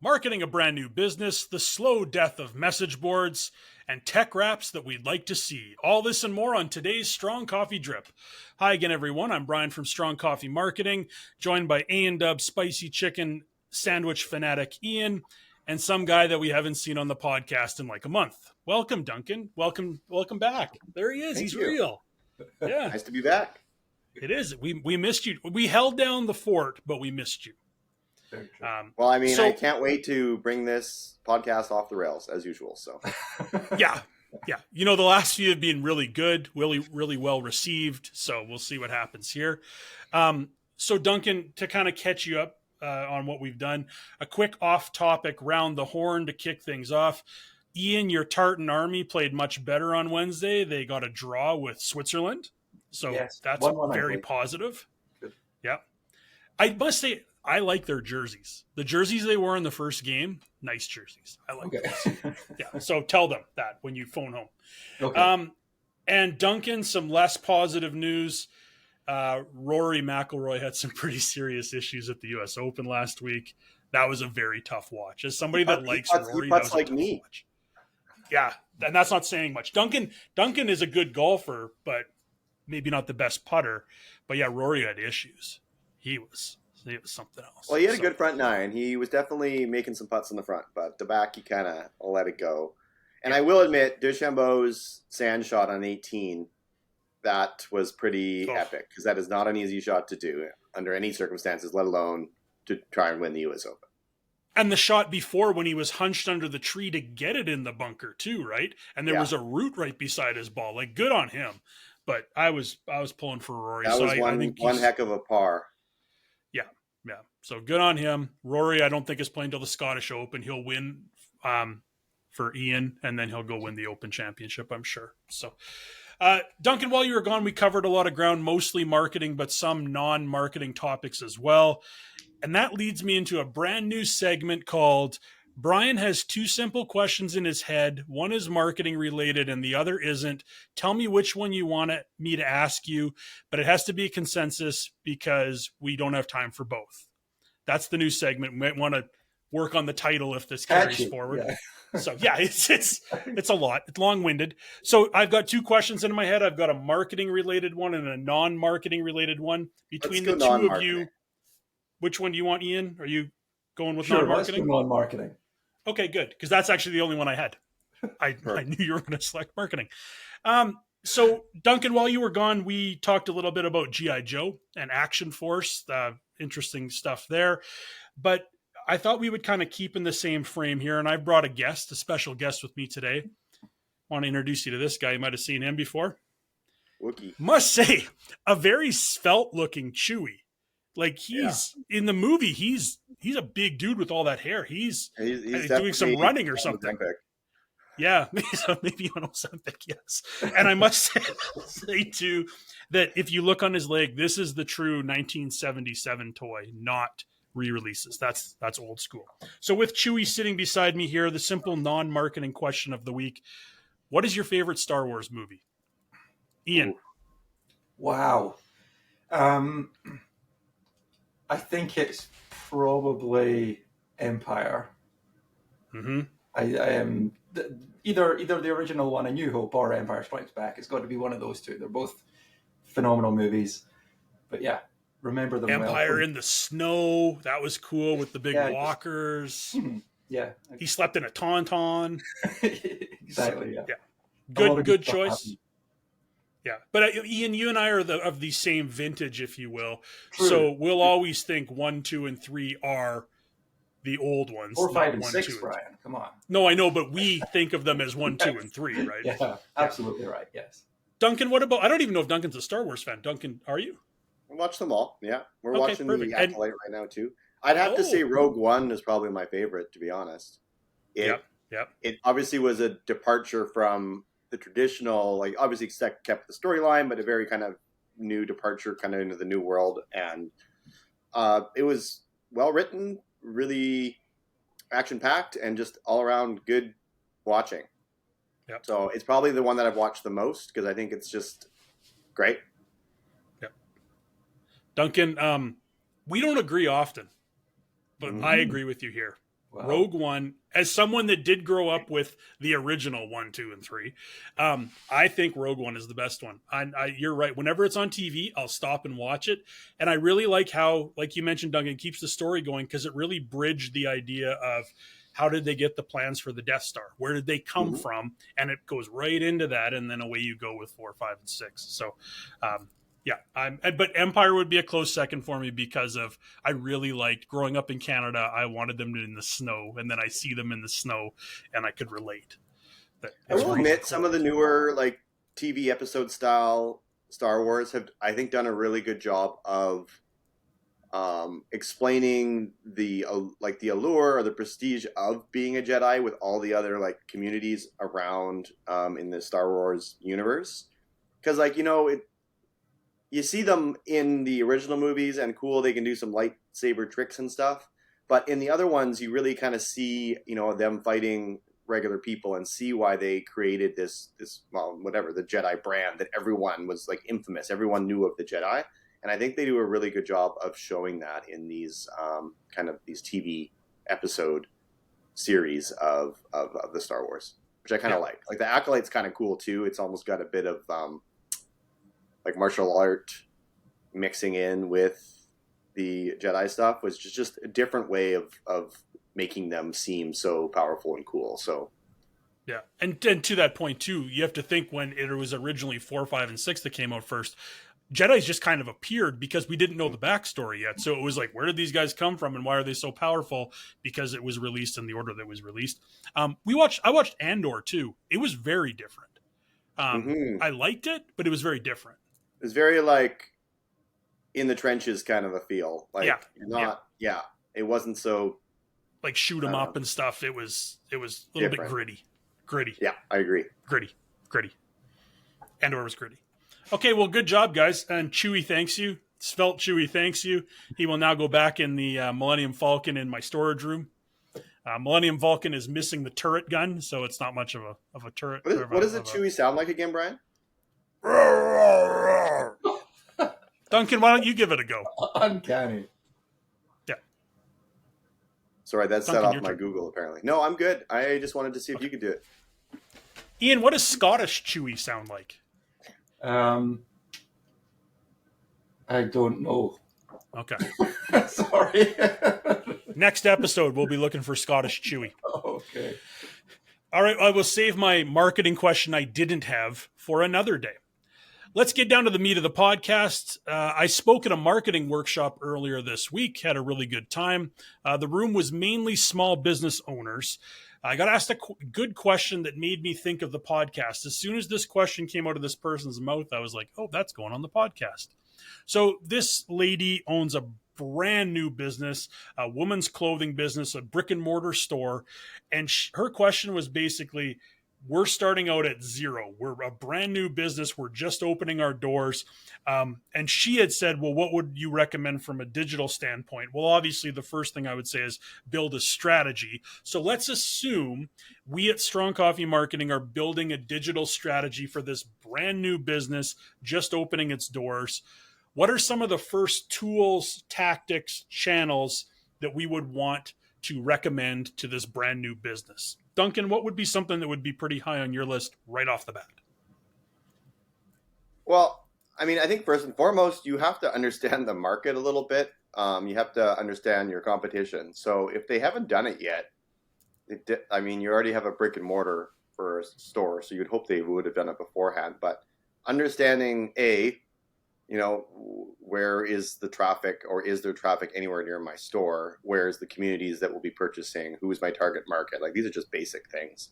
marketing a brand new business, the slow death of message boards, and tech wraps that we'd like to see. All this and more on today's Strong Coffee Drip. Hi again, everyone. I'm Brian from Strong Coffee Marketing, joined by A&W Spicy Chicken Sandwich Fanatic Ian, and some guy that we haven't seen on the podcast in like a month. Welcome, Duncan. Welcome back. There he is. Thank He's you. Real. Yeah. Nice to be back. It is. We missed you. We held down the fort, but we missed you. Well, I mean, I can't wait to bring this podcast off the rails as usual. So, yeah. You know, the last few have been really good, really well received. So we'll see what happens here. So Duncan, to kind of catch you up on what we've done, a quick off-topic round the horn to kick things off. Ian, your Tartan Army played much better on Wednesday. They got a draw with Switzerland. So that's very positive. Good. Yeah. I must say, I like their jerseys. The jerseys they wore in the first game, nice jerseys. I like those. Yeah. So tell them that when you phone home. Okay. And Duncan, some less positive news. Rory McIlroy had some pretty serious issues at the U.S. Open last week. That was a very tough watch. As somebody that likes Rory, that was like a tough watch. Yeah, and that's not saying much. Duncan is a good golfer, but maybe not the best putter. But yeah, Rory had issues. He was something else. Well, he had a good front nine. He was definitely making some putts in the front, but the back he kind of let it go. And I will admit, DeChambeau's sand shot on 18, that was pretty epic, because that is not an easy shot to do under any circumstances, let alone to try and win the U.S. Open. And the shot before, when he was hunched under the tree to get it in the bunker too, right? And there was a root right beside his ball. Like, good on him. But I was pulling for Rory. That was one heck of a par. Yeah. So good on him. Rory, I don't think is playing till the Scottish Open. He'll win for Ian, and then he'll go win the Open Championship, I'm sure. So, Duncan, while you were gone, we covered a lot of ground, mostly marketing, but some non-marketing topics as well. And that leads me into a brand new segment called Brian Has Two Simple Questions in His Head. One is marketing related and the other isn't. Tell me which one you want me to ask you, but it has to be a consensus because we don't have time for both. That's the new segment. We might want to work on the title if this carries forward. Yeah. So yeah, it's a lot. It's long-winded. So I've got two questions in my head. I've got a marketing related one and a non-marketing related one. Between the two of you, which one do you want, Ian? Are you going with non-marketing? Let's do non-marketing. Okay, good, because that's actually the only one I had. I knew you were going to select marketing. So, Duncan, while you were gone, we talked a little bit about G.I. Joe and Action Force, interesting stuff there. But I thought we would kind of keep in the same frame here, and I brought a special guest with me today. I want to introduce you to this guy. You might have seen him before. Wookie. Must say, a very svelte-looking Chewie. Like in the movie, he's a big dude with all that hair. He's doing some running or something. Yeah, maybe on Ozempic, yes. And I must say too that if you look on his leg, this is the true 1977 toy, not re-releases. That's old school. So with Chewie sitting beside me here, the simple non-marketing question of the week: what is your favorite Star Wars movie? Ian. Wow. I think it's probably Empire. Mm-hmm. I am either the original one, A New Hope, or Empire Strikes Back. It's got to be one of those two. They're both phenomenal movies. But yeah, remember them. Empire in the snow. That was cool with the big walkers. Yeah, he slept in a tauntaun. Exactly. Yeah. Good choice. Happened. Yeah, but Ian, you and I are of the same vintage, if you will. True. So we'll always think 1, 2, and 3 are the old ones. 4, 5, and 6, Brian. Come on. No, I know, but we think of them as 1, 2, and 3, right? Yeah, absolutely right. Yes. Duncan, what about? I don't even know if Duncan's a Star Wars fan. Duncan, are you? I watch them all. Yeah, we're watching the Acolyte right now too. I'd have to say Rogue One is probably my favorite, to be honest. It obviously was a departure from the traditional, like obviously kept the storyline, but a very kind of new departure kind of into the new world. And it was well written, really action packed, and just all around good watching. Yep. So it's probably the one that I've watched the most because I think it's just great. Yep. Duncan, we don't agree often, but I agree with you here. Wow. Rogue One, as someone that did grow up with the original 1, 2, and 3, I think Rogue One is the best one. You're right. Whenever it's on TV, I'll stop and watch it. And I really like how, like you mentioned, Duncan, it keeps the story going because it really bridged the idea of how did they get the plans for the Death Star? Where did they come from? And it goes right into that, and then away you go with 4, 5, and 6. So, yeah, but Empire would be a close second for me because of I really liked growing up in Canada. I wanted them in the snow, and then I see them in the snow, and I could relate. I will admit, some of the newer like TV episode style Star Wars have, I think, done a really good job of explaining the like the allure or the prestige of being a Jedi with all the other like communities around in the Star Wars universe. Because like you see them in the original movies, and cool, they can do some lightsaber tricks and stuff. But in the other ones, you really kind of see, them fighting regular people and see why they created this well, whatever, the Jedi brand that everyone was like infamous. Everyone knew of the Jedi. And I think they do a really good job of showing that in these kind of these TV episode series of the Star Wars, which I kind of like. Like the Acolyte's kind of cool too. It's almost got a bit of like martial art mixing in with the Jedi stuff, was just a different way of making them seem so powerful and cool. So yeah, and to that point too, you have to think when it was originally 4, 5, and 6 that came out first, Jedi's just kind of appeared because we didn't know the backstory yet. So it was like, where did these guys come from and why are they so powerful? Because it was released in the order that was released. I watched Andor too. It was very different. I liked it, but it was very different. It was very like in the trenches kind of a feel. Like it wasn't so like shoot 'em up and stuff. It was a little bit gritty. Yeah, I agree. Gritty. Andor was gritty. Okay, well, good job, guys. And Chewie thanks you. Svelte Chewie thanks you. He will now go back in the Millennium Falcon in my storage room. Millennium Falcon is missing the turret gun, so it's not much of a turret. What does a Chewie sound like again, Brian? Duncan, why don't you give it a go? Uncanny. Yeah. Sorry, that set off my Google, apparently. No, I'm good. I just wanted to see if you could do it. Ian, what does Scottish Chewie sound like? I don't know. Okay. Sorry. Next episode, we'll be looking for Scottish Chewie. Okay. All right, I will save my marketing question I didn't have for another day. Let's get down to the meat of the podcast. I spoke at a marketing workshop earlier this week, had a really good time. The room was mainly small business owners. I got asked a good question that made me think of the podcast. As soon as this question came out of this person's mouth, I was like, oh, that's going on the podcast. So this lady owns a brand new business, a woman's clothing business, a brick and mortar store. And her question was basically, we're starting out at zero. We're a brand new business. We're just opening our doors. And she had said, well, what would you recommend from a digital standpoint? Well, obviously, the first thing I would say is build a strategy. So let's assume we at Strong Coffee Marketing are building a digital strategy for this brand new business, just opening its doors. What are some of the first tools, tactics, channels that we would want to recommend to this brand new business? Duncan, what would be something that would be pretty high on your list right off the bat? Well, I mean, I think first and foremost, you have to understand the market a little bit. You have to understand your competition. So if they haven't done it yet, you already have a brick and mortar for a store, so you'd hope they would have done it beforehand. But understanding where is the traffic, or is there traffic anywhere near my store? Where's the communities that will be purchasing? Who is my target market? Like, these are just basic things.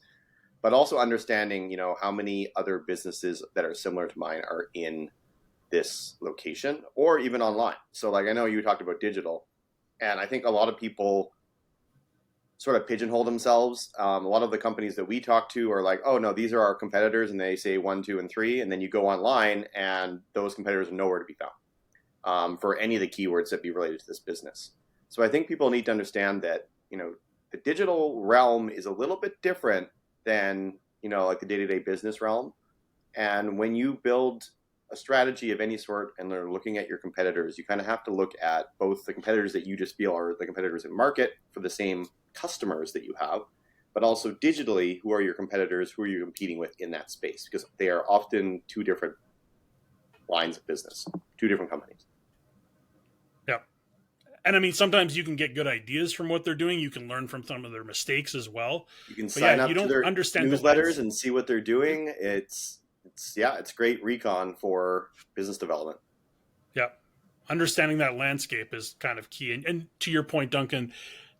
But also understanding, how many other businesses that are similar to mine are in this location or even online. So like, I know you talked about digital, and I think a lot of people sort of pigeonhole themselves. A lot of the companies that we talk to are like, oh no, these are our competitors, and they say 1, 2, and 3, and then you go online and those competitors are nowhere to be found for any of the keywords that be related to this business. So I think people need to understand that, the digital realm is a little bit different than, like the day-to-day business realm. And when you build a strategy of any sort and they're looking at your competitors, you kind of have to look at both the competitors that you just feel are the competitors in market for the same customers that you have, but also digitally, who are your competitors, who are you competing with in that space? Because they are often two different lines of business, two different companies. Yeah. And I mean, sometimes you can get good ideas from what they're doing. You can learn from some of their mistakes as well. You can sign up to their understand newsletters and see what they're doing. It's great recon for business development. Yeah. Understanding that landscape is kind of key. And to your point, Duncan,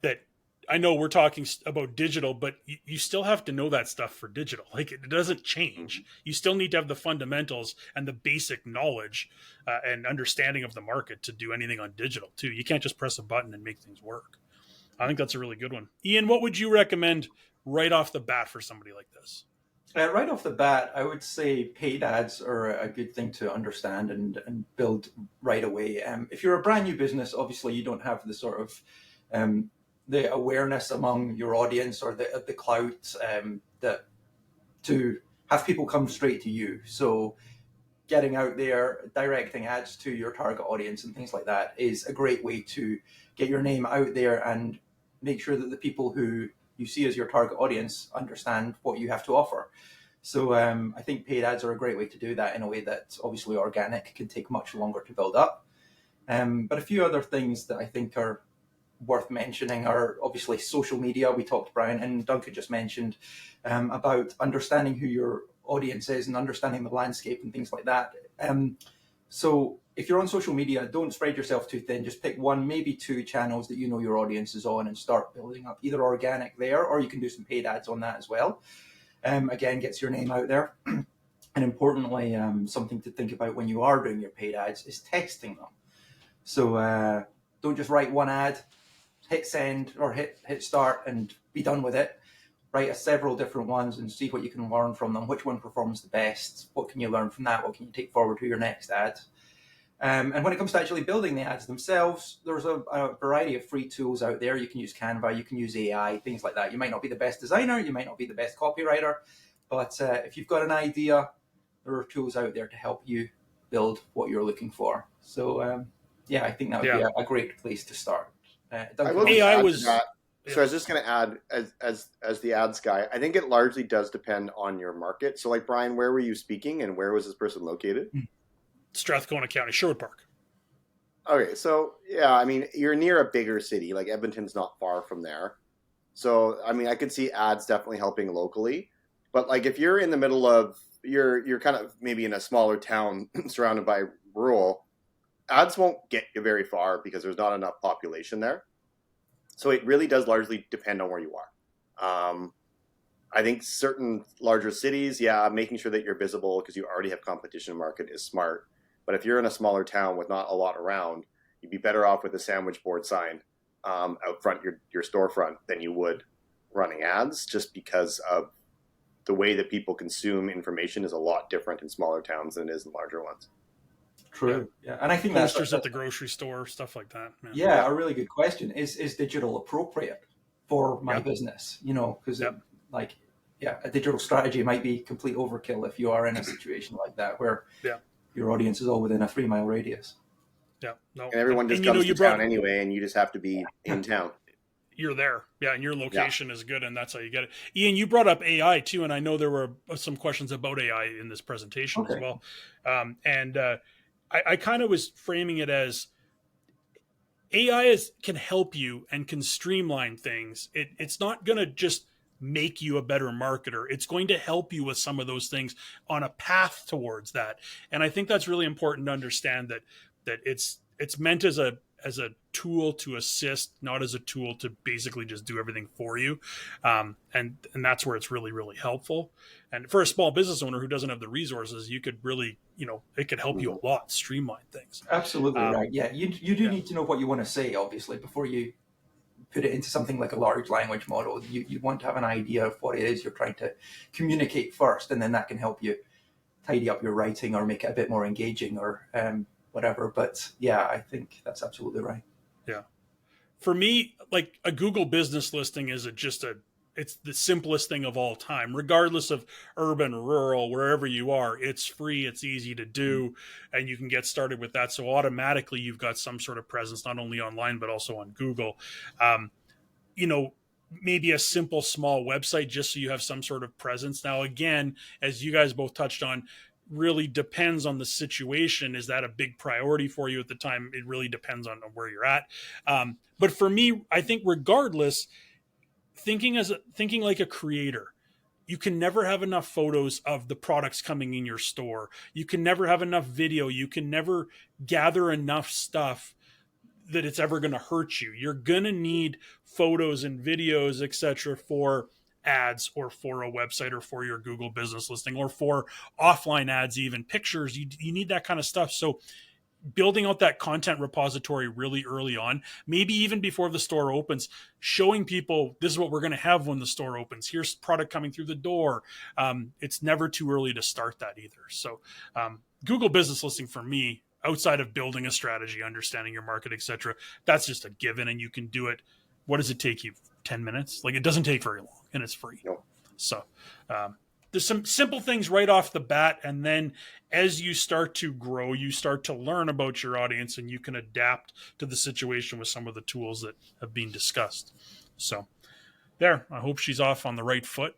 that I know we're talking about digital, but you still have to know that stuff for digital. Like, it doesn't change. Mm-hmm. You still need to have the fundamentals and the basic knowledge and understanding of the market to do anything on digital too. You can't just press a button and make things work. I think that's a really good one. Ian, what would you recommend right off the bat for somebody like this? Right off the bat, I would say paid ads are a good thing to understand and build right away. If you're a brand new business, obviously you don't have the sort of the awareness among your audience or the clout that to have people come straight to you. So getting out there, directing ads to your target audience and things like that is a great way to get your name out there and make sure that the people who you see as your target audience understand what you have to offer. So I think paid ads are a great way to do that in a way that obviously organic can take much longer to build up. But a few other things that I think are worth mentioning are obviously social media. We talked, Brian, and Duncan just mentioned about understanding who your audience is and understanding the landscape and things like that. So if you're on social media, don't spread yourself too thin. Just pick one, maybe two channels that you know your audience is on and start building up either organic there, or you can do some paid ads on that as well. Again, gets your name out there. And importantly, something to think about when you are doing your paid ads is testing them. So don't just write one ad, hit send or hit start and be done with it. Write several different ones and see what you can learn from them. Which one performs the best? What can you learn from that? What can you take forward to your next ad? And when it comes to actually building the ads themselves, there's a variety of free tools out there. You can use Canva, you can use AI, things like that. You might not be the best designer, you might not be the best copywriter, but if you've got an idea, there are tools out there to help you build what you're looking for. So I think that would be a great place to start. AI was. So I was just going to add, as the ads guy, I think it largely does depend on your market. So, like, Brian, where were you speaking, and where was this person located? Strathcona County, Sherwood Park. Okay, so yeah, I mean, you're near a bigger city. Like Edmonton's not far from there. So, I mean, I could see ads definitely helping locally. But like, if you're in the middle of you're kind of maybe in a smaller town surrounded by rural, ads won't get you very far because there's not enough population there. So it really does largely depend on where you are. I think certain larger cities, making sure that you're visible because you already have competition in the market is smart. But if you're in a smaller town with not a lot around, you'd be better off with a sandwich board sign out front your storefront than you would running ads, just because of the way that people consume information is a lot different in smaller towns than it is in larger ones. True. Yeah. And I think posters at the grocery store, stuff like that. Yeah, a really good question. Is digital appropriate for my business? You know, because a digital strategy might be complete overkill if you are in a situation like that where your audience is all within a 3 mile radius. Yeah. No. And everyone just comes to town anyway, and you just have to be in town. You're there. Yeah, and your location is good, and that's how you get it. Ian, you brought up AI too, and I know there were some questions about AI in this presentation as well. I kind of was framing it as AI can help you and can streamline things. It's not going to just make you a better marketer. It's going to help you with some of those things on a path towards that. And I think that's really important to understand that it's meant as a tool to assist, not as a tool to basically just do everything for you. And that's where it's really, really helpful. And for a small business owner who doesn't have the resources, you could really, it could help you a lot, streamline things. Absolutely right. Yeah. You do need to know what you want to say, obviously, before you put it into something like a large language model. You want to have an idea of what it is you're trying to communicate first, and then that can help you tidy up your writing or make it a bit more engaging or whatever. But I think that's absolutely right. Yeah. For me, like a Google business listing is it's the simplest thing of all time, regardless of urban, rural, wherever you are. It's free, it's easy to do, and you can get started with that. So automatically you've got some sort of presence, not only online, but also on Google. maybe a simple small website just so you have some sort of presence. Now, again, as you guys both touched on, really depends on the situation. Is that a big priority for you at the time? It really depends on where you're at. But for me, I think regardless, thinking like a creator, you can never have enough photos of the products coming in your store. You can never have enough video. You can never gather enough stuff that it's ever going to hurt you. You're going to need photos and videos, etc., for ads or for a website or for your Google business listing or for offline ads, even pictures. You need that kind of stuff. So building out that content repository really early on, maybe even before the store opens, showing people this is what we're going to have when the store opens. Here's product coming through the door. It's never too early to start that either. So Google business listing for me, outside of building a strategy, understanding your market, etc., that's just a given, and you can do it. What does it take you? 10 minutes? Like, it doesn't take very long, and it's free. No. So there's some simple things right off the bat, and then as you start to grow, you start to learn about your audience, and you can adapt to the situation with some of the tools that have been discussed. So there, I hope she's off on the right foot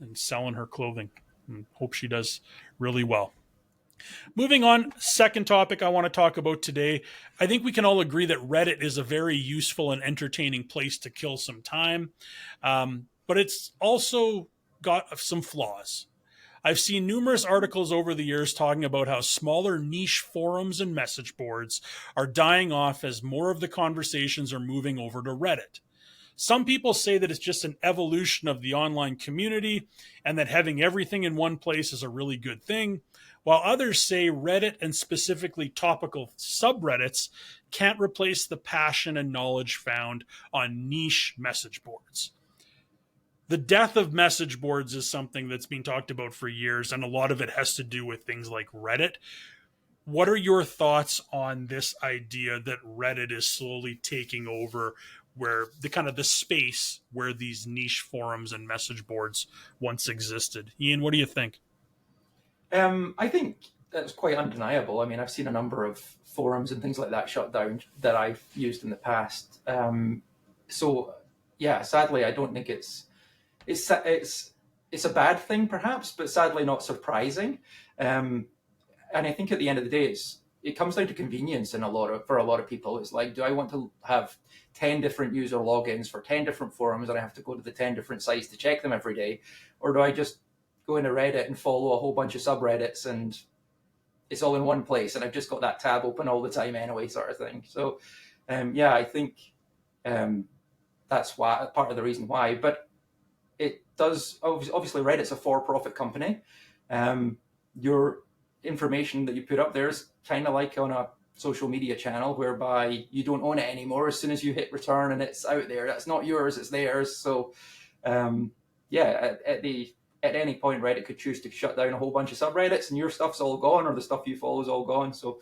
and selling her clothing, and hope she does really well. Moving on, second topic I want to talk about today. I think we can all agree that Reddit is a very useful and entertaining place to kill some time, but it's also got some flaws. I've seen numerous articles over the years talking about how smaller niche forums and message boards are dying off as more of the conversations are moving over to Reddit. Some people say that it's just an evolution of the online community and that having everything in one place is a really good thing, while others say Reddit and specifically topical subreddits can't replace the passion and knowledge found on niche message boards. The death of message boards is something that's been talked about for years, and a lot of it has to do with things like Reddit. What are your thoughts on this idea that Reddit is slowly taking over where the space where these niche forums and message boards once existed? Ian, what do you think? I think that's quite undeniable. I mean, I've seen a number of forums and things like that shut down that I've used in the past. So yeah, sadly, I don't think it's a bad thing perhaps, but sadly not surprising. And I think at the end of the day, it comes down to convenience for a lot of people. It's like, do I want to have 10 different user logins for 10 different forums and I have to go to the 10 different sites to check them every day? Or do I just go into Reddit and follow a whole bunch of subreddits and it's all in one place and I've just got that tab open all the time anyway, sort of thing. So yeah, I think that's why, part of the reason why. But it does, obviously Reddit's a for-profit company. Your information that you put up there is kind of like on a social media channel whereby you don't own it anymore. As soon as you hit return and it's out there, that's not yours, it's theirs. So yeah, at any point Reddit could choose to shut down a whole bunch of subreddits and your stuff's all gone, or the stuff you follow is all gone. So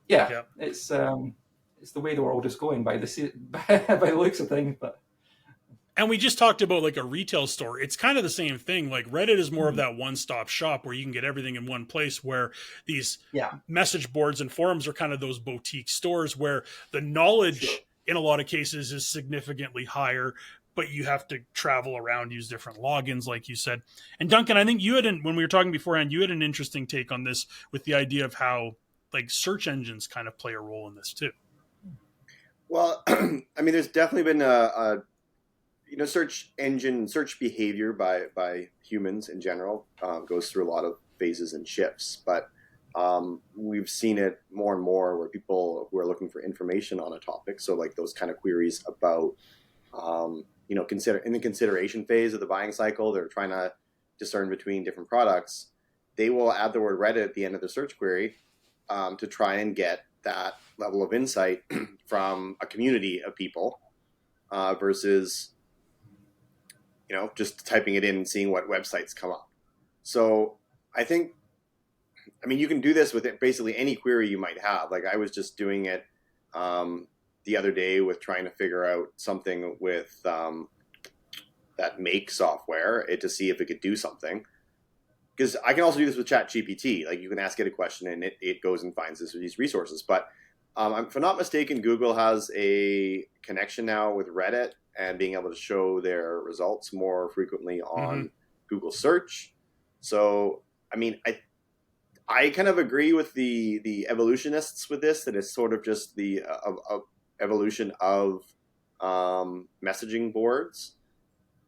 yeah. It's the way the world is going by the looks of things. But and we just talked about like a retail store. It's kind of the same thing. Like Reddit is more of that one-stop shop where you can get everything in one place, where these message boards and forums are kind of those boutique stores where the knowledge in a lot of cases is significantly higher, but you have to travel around, use different logins, like you said. And Duncan, I think when we were talking beforehand, you had an interesting take on this with the idea of how like search engines kind of play a role in this too. Well, I mean, there's definitely been a search behavior by humans in general goes through a lot of phases and shifts, but we've seen it more and more where people who are looking for information on a topic, so like those kind of queries about in the consideration phase of the buying cycle, they're trying to discern between different products, they will add the word Reddit at the end of the search query to try and get that level of insight from a community of people versus just typing it in and seeing what websites come up. So I think, you can do this with basically any query you might have. Like I was just doing it the other day with trying to figure out something with that Make software to see if it could do something. Because I can also do this with ChatGPT. Like you can ask it a question and it goes and finds these resources. But if I'm not mistaken, Google has a connection now with Reddit and being able to show their results more frequently on Google search. So, I mean, I kind of agree with the evolutionists with this, that it's sort of just the evolution of messaging boards.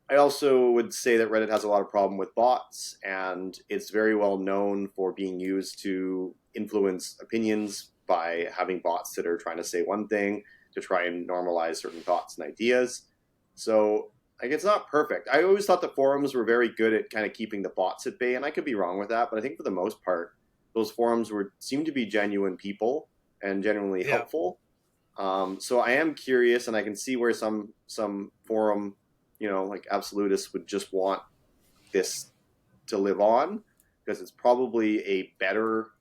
I also would say that Reddit has a lot of problem with bots, and it's very well known for being used to influence opinions by having bots that are trying to say one thing to try and normalize certain thoughts and ideas. So, like, it's not perfect. I always thought the forums were very good at kind of keeping the bots at bay, and I could be wrong with that, but I think for the most part, those forums seem to be genuine people and genuinely helpful. So I am curious, and I can see where some forum, like absolutists would just want this to live on, because it's probably a better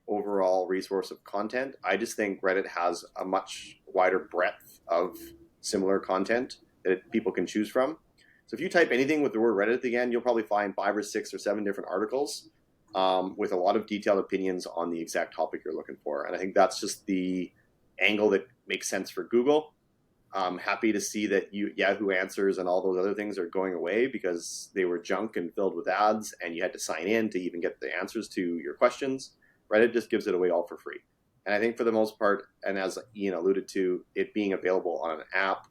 overall resource of content. I just think Reddit has a much wider breadth of similar content that people can choose from. So if you type anything with the word Reddit at the end, you'll probably find 5 or 6 or 7 different articles with a lot of detailed opinions on the exact topic you're looking for. And I think that's just the angle that makes sense for Google. I'm happy to see that Yahoo Answers and all those other things are going away, because they were junk and filled with ads, and you had to sign in to even get the answers to your questions. Reddit just gives it away all for free. And I think for the most part, and as Ian alluded to, it being available on an app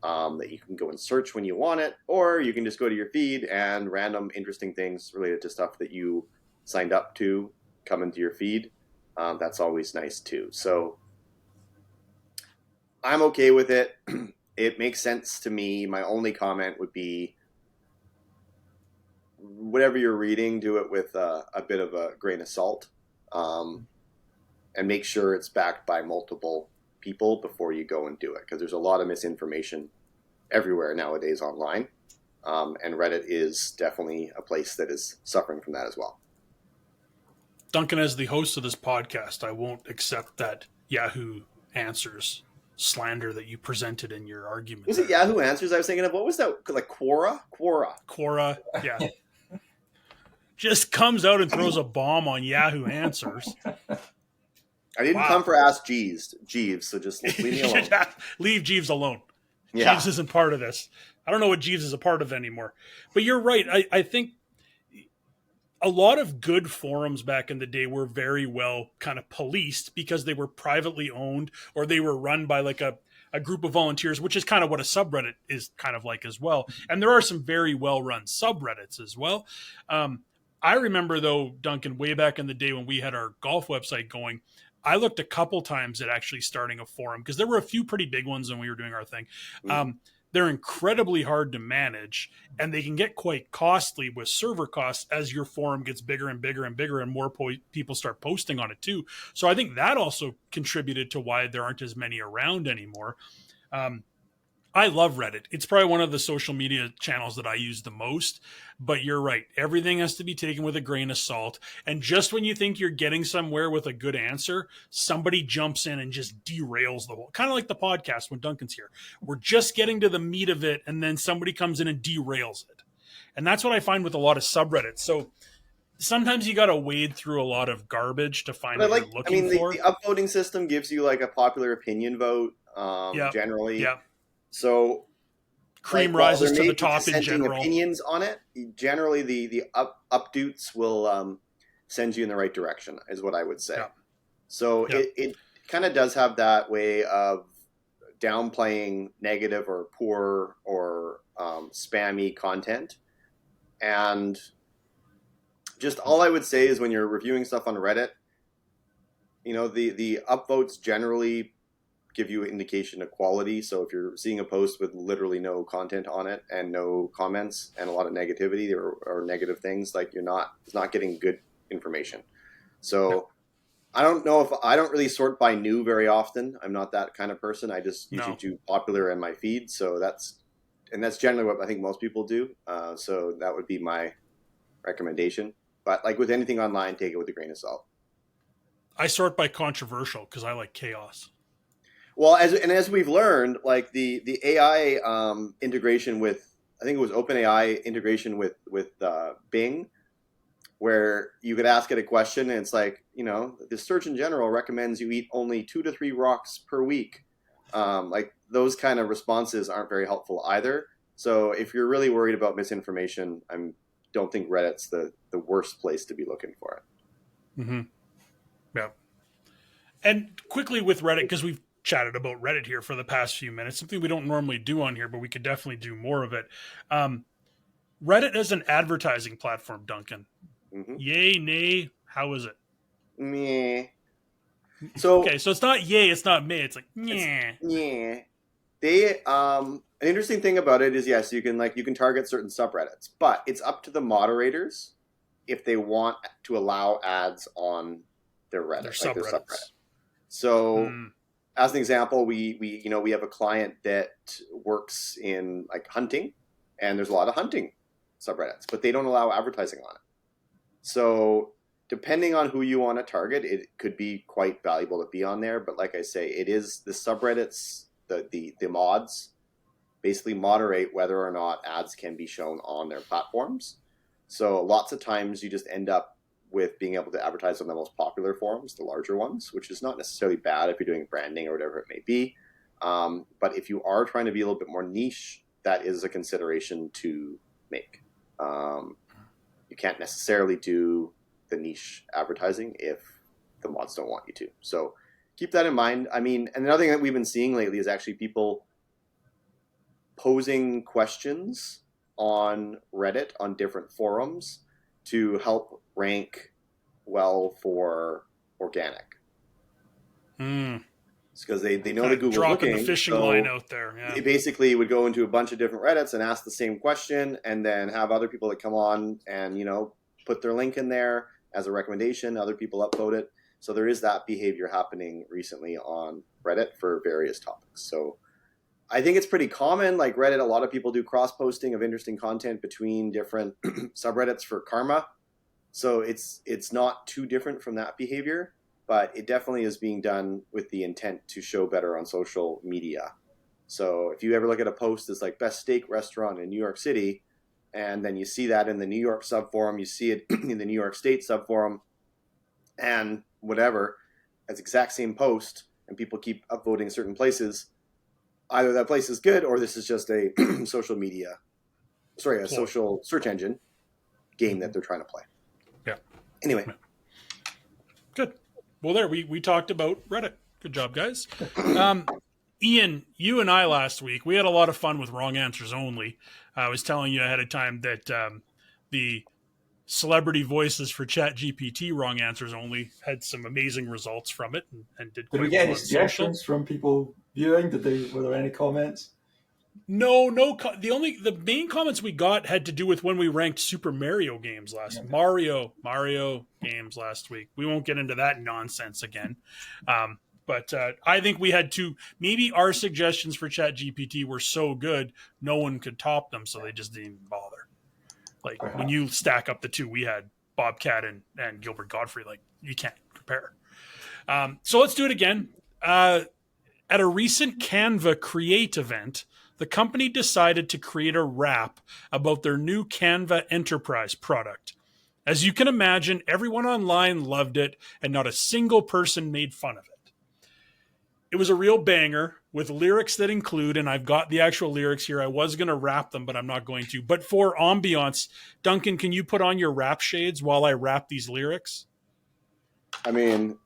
that you can go and search when you want it, or you can just go to your feed and random interesting things related to stuff that you signed up to come into your feed. That's always nice too. So I'm okay with it. It makes sense to me. My only comment would be, whatever you're reading, do it with a bit of a grain of salt, and make sure it's backed by multiple people before you go and do it, because there's a lot of misinformation everywhere nowadays online, and Reddit is definitely a place that is suffering from that as well. Duncan, as the host of this podcast, I won't accept that Yahoo Answers slander that you presented in your argument. Was it Yahoo Answers I was thinking of? What was that? Like Quora, yeah. Just comes out and throws a bomb on Yahoo Answers. I didn't come for Ask Jeeves, so just leave me alone. Leave Jeeves alone. Yeah. Jeeves isn't part of this. I don't know what Jeeves is a part of anymore. But you're right. I think a lot of good forums back in the day were very well kind of policed, because they were privately owned, or they were run by like a group of volunteers, which is kind of what a subreddit is kind of like as well. And there are some very well run subreddits as well. I remember, though, Duncan, way back in the day when we had our golf website going, I looked a couple times at actually starting a forum, because there were a few pretty big ones when we were doing our thing. They're incredibly hard to manage, and they can get quite costly with server costs as your forum gets bigger and bigger and bigger, and more people start posting on it too. So I think that also contributed to why there aren't as many around anymore. I love Reddit. It's probably one of the social media channels that I use the most, but you're right. Everything has to be taken with a grain of salt. And just when you think you're getting somewhere with a good answer, somebody jumps in and just derails the whole, kind of like the podcast when Duncan's here. We're just getting to the meat of it, and then somebody comes in and derails it. And that's what I find with a lot of subreddits. So sometimes you got to wade through a lot of garbage to find what you're looking for. The upvoting system gives you like a popular opinion vote, generally. Yeah. So cream rises to the top in general. Opinions on it. Generally, the updates will send you in the right direction, is what I would say. Yeah. So it kind of does have that way of downplaying negative or poor or spammy content. And just all I would say is, when you're reviewing stuff on Reddit, the upvotes generally give you an indication of quality. So if you're seeing a post with literally no content on it and no comments and a lot of negativity or negative things, like it's not getting good information. So I don't really sort by new very often. I'm not that kind of person. I just usually do popular in my feed. So that's generally what I think most people do. So that would be my recommendation. But like with anything online, take it with a grain of salt. I sort by controversial because I like chaos. Well, as we've learned, like the AI integration with, I think it was OpenAI integration with Bing, where you could ask it a question and it's like, the Surgeon General recommends you eat only 2 to 3 rocks per week. Like those kind of responses aren't very helpful either. So if you're really worried about misinformation, I don't think Reddit's the worst place to be looking for it. Mm-hmm. Yeah. And quickly with Reddit, because we've chatted about Reddit here for the past few minutes, something we don't normally do on here, but we could definitely do more of it. Reddit is an advertising platform, Duncan. Mm-hmm. Yay, nay, how is it? Meh. So okay, so it's not yay, it's not meh, it's like yeah. Yeah. They an interesting thing about it is yes, you can target certain subreddits, but it's up to the moderators if they want to allow ads on their Reddit, their subreddit. So as an example, we have a client that works in like hunting, and there's a lot of hunting subreddits, but they don't allow advertising on it. So depending on who you want to target, it could be quite valuable to be on there. But like I say, it is the subreddits, the mods basically moderate whether or not ads can be shown on their platforms. So lots of times you just end up with being able to advertise on the most popular forums, the larger ones, which is not necessarily bad if you're doing branding or whatever it may be. But if you are trying to be a little bit more niche, that is a consideration to make. You can't necessarily do the niche advertising if the mods don't want you to. So keep that in mind. I mean, and another thing that we've been seeing lately is actually people posing questions on Reddit on different forums to help rank well for organic. It's because they know that Google's looking. The fishing line out there. Yeah. They basically would go into a bunch of different Reddits and ask the same question, and then have other people that come on and put their link in there as a recommendation. Other people upvote it. So there is that behavior happening recently on Reddit for various topics. So I think it's pretty common. Like Reddit, a lot of people do cross-posting of interesting content between different subreddits for karma. So it's not too different from that behavior, but it definitely is being done with the intent to show better on social media. So if you ever look at a post that's like best steak restaurant in New York City, and then you see that in the New York subforum, you see it in the New York State subforum, and whatever, as exact same post, and people keep upvoting certain places, either that place is good or this is just a social search engine game that they're trying to play. Yeah. Anyway. Good. Well, there, we talked about Reddit. Good job, guys. Ian, you and I last week, we had a lot of fun with Wrong Answers Only. I was telling you ahead of time that the celebrity voices for ChatGPT Wrong Answers Only had some amazing results from it and did quite well. Did we get any suggestions from people viewing? Were there any comments? No. The main comments we got had to do with when we ranked Super Mario games Mario games last week. We won't get into that nonsense again. But I think we had to, maybe our suggestions for ChatGPT were so good, no one could top them, so they just didn't even bother. Like when you stack up the two, we had Bobcat and Gilbert Godfrey, like you can't compare. So let's do it again. At a recent Canva Create event, the company decided to create a rap about their new Canva Enterprise product. As you can imagine, everyone online loved it, and not a single person made fun of it. It was a real banger with lyrics that include, and I've got the actual lyrics here. I was going to rap them, but I'm not going to. But for ambiance, Duncan, can you put on your rap shades while I rap these lyrics? I mean,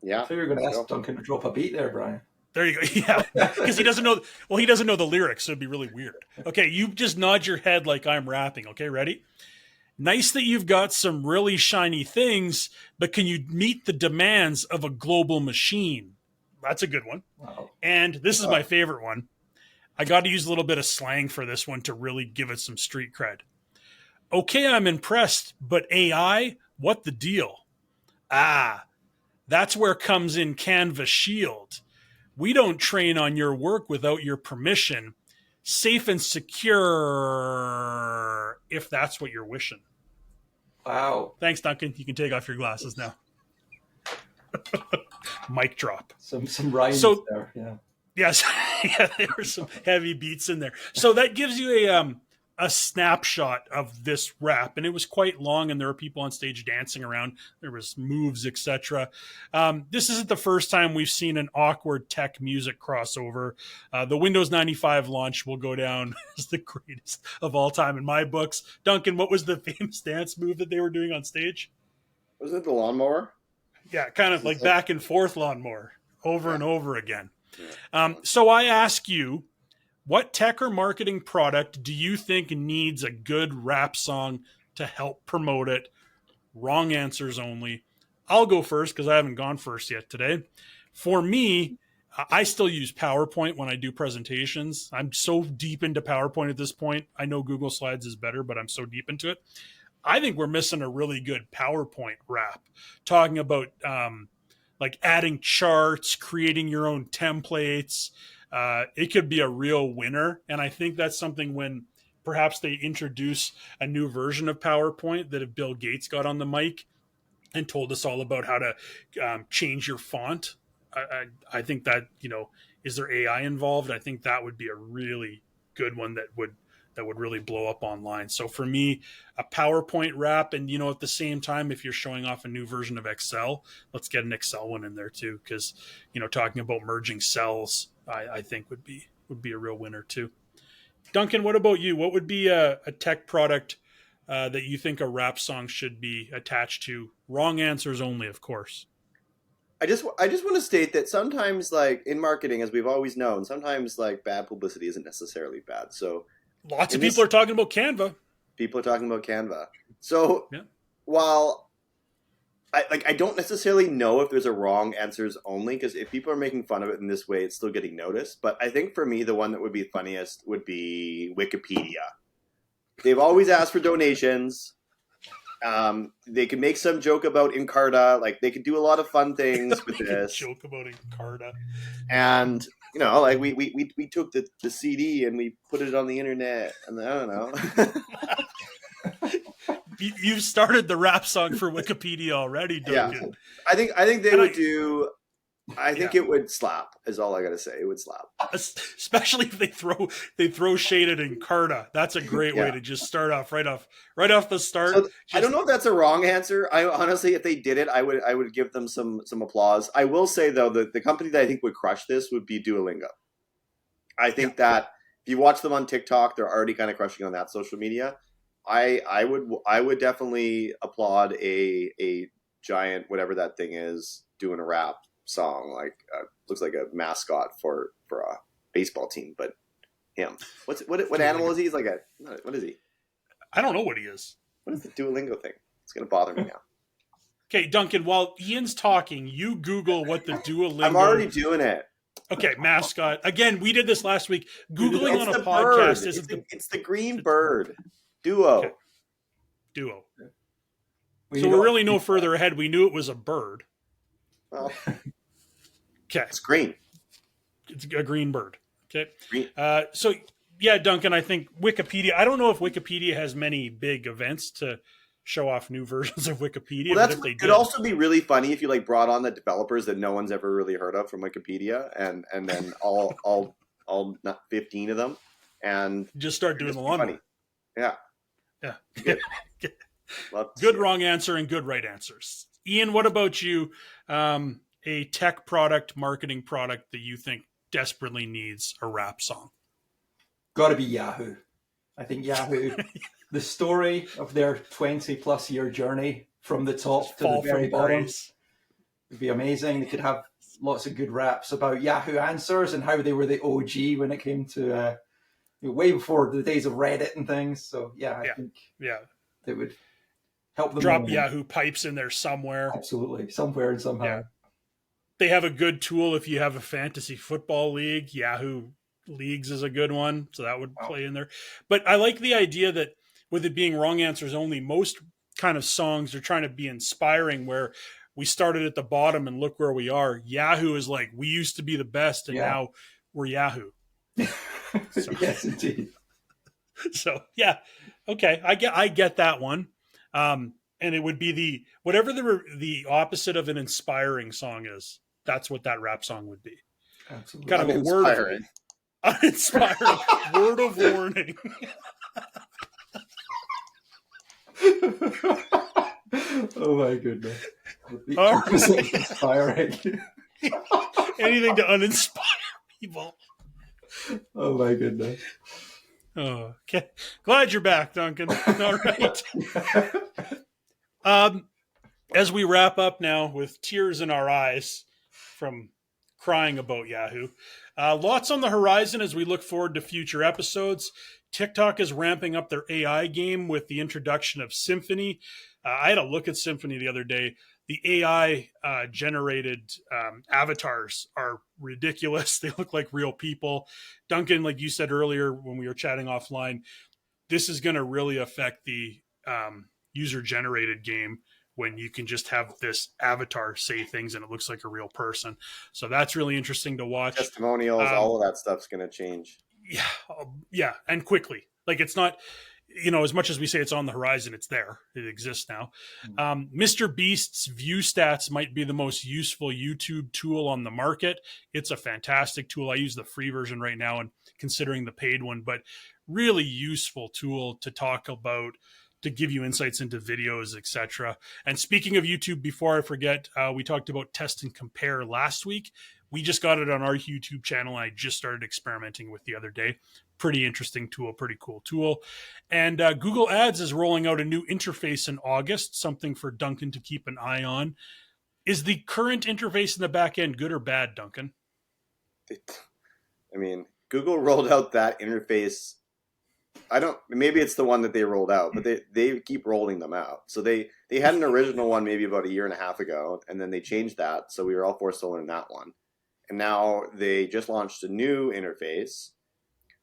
yeah. I thought you were going to ask Duncan to drop a beat there, Brian. There you go. Yeah, because he doesn't know. Well, he doesn't know the lyrics, so it'd be really weird. Okay, you just nod your head like I'm rapping. Okay, ready? Nice that you've got some really shiny things, but can you meet the demands of a global machine? That's a good one. Wow. And this is my favorite one. I got to use a little bit of slang for this one to really give it some street cred. Okay, I'm impressed, but AI, what the deal? That's where comes in Canva Shield. We don't train on your work without your permission. Safe and secure, if that's what you're wishing. Wow. Thanks, Duncan. You can take off your glasses now. Mic drop. Some rhymes there, yeah. Yes, yeah, there were some heavy beats in there. So that gives you a snapshot of this rap, and it was quite long, and there were people on stage dancing around. There was moves, etc. This isn't the first time we've seen an awkward tech music crossover. The Windows 95 launch will go down as the greatest of all time in my books. Duncan, what was the famous dance move that they were doing on stage? Was it the lawnmower? Yeah, kind of like back and forth lawnmower over and over again. So I ask you, what tech or marketing product do you think needs a good rap song to help promote it? Wrong answers only. I'll go first because I haven't gone first yet today. For me, I still use PowerPoint when I do presentations. I'm so deep into PowerPoint at this point. I know Google Slides is better, but I'm so deep into it. I think we're missing a really good PowerPoint rap, talking about like adding charts, creating your own templates. It could be a real winner. And I think that's something when perhaps they introduce a new version of PowerPoint, that if Bill Gates got on the mic and told us all about how to change your font, I think that, is there AI involved? I think that would be a really good one that would really blow up online. So for me, a PowerPoint wrap, and at the same time, if you're showing off a new version of Excel, let's get an Excel one in there too, because talking about merging cells, I think would be a real winner too. Duncan, what about you? What would be a tech product that you think a rap song should be attached to? Wrong answers only, of course. I just want to state that sometimes, like in marketing, as we've always known, sometimes like bad publicity isn't necessarily bad. So lots of people are talking about Canva. People are talking about Canva. So while I don't necessarily know if there's a wrong answers only, because if people are making fun of it in this way, it's still getting noticed. But I think for me, the one that would be funniest would be Wikipedia. They've always asked for donations. They could make some joke about Encarta. Like they could do a lot of fun things with this. Joke about Encarta. And like we took the CD and we put it on the internet, and I don't know. You've started the rap song for Wikipedia already, Duncan. Yeah. I think they would do. I think it would slap. Is all I gotta say. It would slap, especially if they throw shade at Encarta. That's a great way to just start off right off the start. So, I don't know if that's a wrong answer. I honestly, if they did it, I would give them some applause. I will say though that the company that I think would crush this would be Duolingo. I think that if you watch them on TikTok, they're already kind of crushing on that social media. I would definitely applaud a giant whatever that thing is doing a rap song, like looks like a mascot for a baseball team, but him. What animal is he? He's like what is he? I don't know what he is. What is the Duolingo thing? It's gonna bother me now. Okay, Duncan, while Ian's talking, you Google what the Duolingo. I'm already doing it. Okay, mascot. Again, we did this last week. Googling on a podcast isn't it's the green bird. Duo. Okay. Duo. So we're really no further ahead. We knew it was a bird. Well, okay. It's green. It's a green bird. Okay. Green. So, yeah, Duncan, I think Wikipedia, I don't know if Wikipedia has many big events to show off new versions of Wikipedia. Well, it could also be really funny if you like brought on the developers that no one's ever really heard of from Wikipedia, and then all 15 of them, and just start doing the lawnmower. Yeah. Good wrong answer and good right answers. Ian, what about you? A tech product, marketing product that you think desperately needs a rap song? Got to be Yahoo. I think Yahoo, the story of their 20+ year journey from the top to the very bottom would be amazing. They could have lots of good raps about Yahoo Answers and how they were the OG when it came to way before the days of Reddit and things. So I think they would help them drop Yahoo pipes in there somewhere. Absolutely, somewhere and somehow. Yeah. They have a good tool if you have a fantasy football league. Yahoo Leagues is a good one, so that would play in there. But I like the idea that with it being wrong answers only, most kind of songs are trying to be inspiring, where we started at the bottom and look where we are. Yahoo is like, we used to be the best, and now we're Yahoo. So, yes, indeed. So okay, I get that one. And it would be whatever the opposite of an inspiring song is. That's what that rap song would be. Absolutely. Kind of a uninspiring word of warning. Oh my goodness. The All opposite right. inspiring. Anything to uninspire people. Oh my goodness. Oh, okay. Glad you're back, Duncan. All right. As we wrap up now with tears in our eyes from crying about Yahoo, lots on the horizon as we look forward to future episodes. TikTok is ramping up their AI game with the introduction of Symphony. I had a look at Symphony the other day. The AI generated avatars are ridiculous. They look like real people. Duncan, like you said earlier when we were chatting offline, this is going to really affect the user generated game when you can just have this avatar say things and it looks like a real person. So that's really interesting to watch. Testimonials, all of that stuff's going to change. Yeah, and quickly. Like it's not, as much as we say it's on the horizon, it's there. It exists now. MrBeast's view stats might be the most useful YouTube tool on the market. It's a fantastic tool. I use the free version right now and considering the paid one, but really useful tool to talk about, to give you insights into videos, etc. And speaking of YouTube, before I forget, we talked about test and compare last week. We just got it on our YouTube channel. I just started experimenting with the other day. Pretty interesting tool, pretty cool tool. And Google Ads is rolling out a new interface in August, something for Duncan to keep an eye on. Is the current interface in the back end good or bad, Duncan? I mean, Google rolled out that interface. Maybe it's the one that they rolled out, but they keep rolling them out. So they had an original one maybe about a year and a half ago, and then they changed that. So we were all forced to learn that one. And now they just launched a new interface,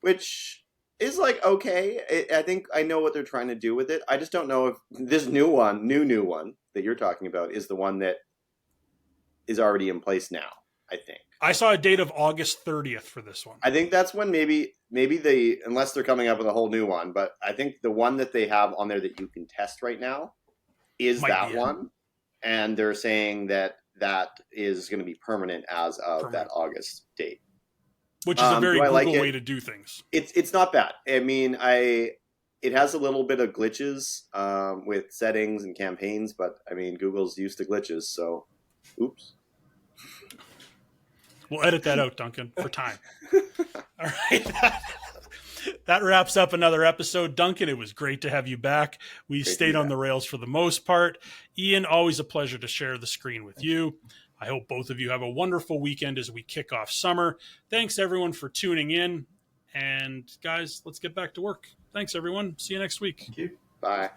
which is like, okay. I think I know what they're trying to do with it. I just don't know if this new one that you're talking about is the one that is already in place now, I think. I saw a date of August 30th for this one. I think that's when maybe they, unless they're coming up with a whole new one, but I think the one that they have on there that you can test right now is that one. And they're saying that is going to be permanent as of that August date. Which is a very Google way to do things. It's not bad. I mean, it has a little bit of glitches with settings and campaigns, but I mean, Google's used to glitches, so oops. We'll edit that out, Duncan, for time. All right. That wraps up another episode. Duncan, it was great to have you back. We stayed on the rails for the most part. Ian, always a pleasure to share the screen with you. I hope both of you have a wonderful weekend as we kick off summer. Thanks, everyone, for tuning in. And, guys, let's get back to work. Thanks, everyone. See you next week. Thank you. Bye.